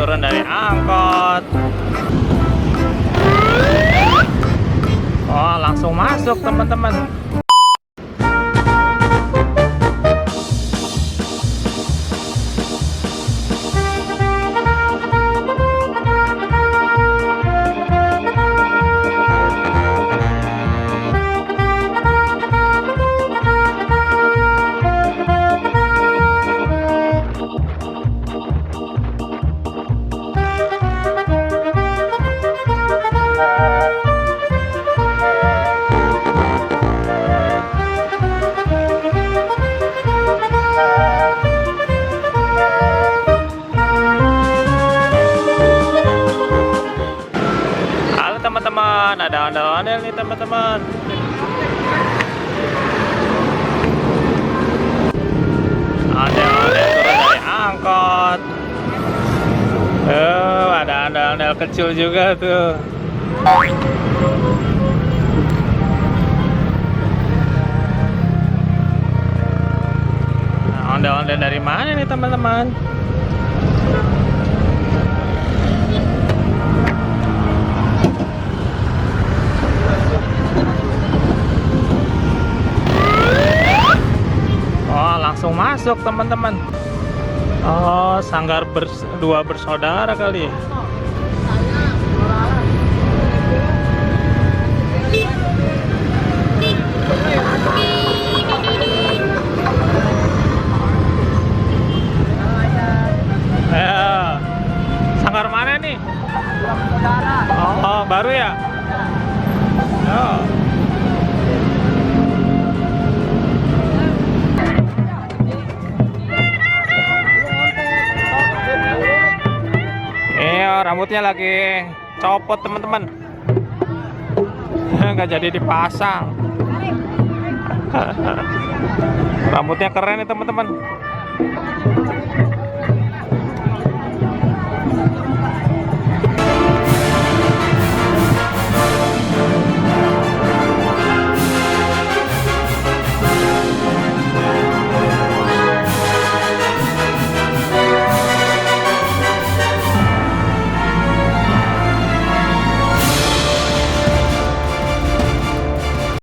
turun dari angkot. Oh, langsung masuk teman-teman. Teman-teman, ada ondel-ondel nih teman-teman. Ondel-ondel turun dari angkot. Ada ondel-ondel kecil juga tuh. Nah, ondel-ondel dari mana nih teman-teman? Langsung masuk teman-teman. Oh, sanggar dua bersaudara kali. Sanggar mana nih? Oh, baru ya? Oh. Rambutnya lagi copot teman-teman. Nggak jadi dipasang. Rambutnya keren nih teman-teman.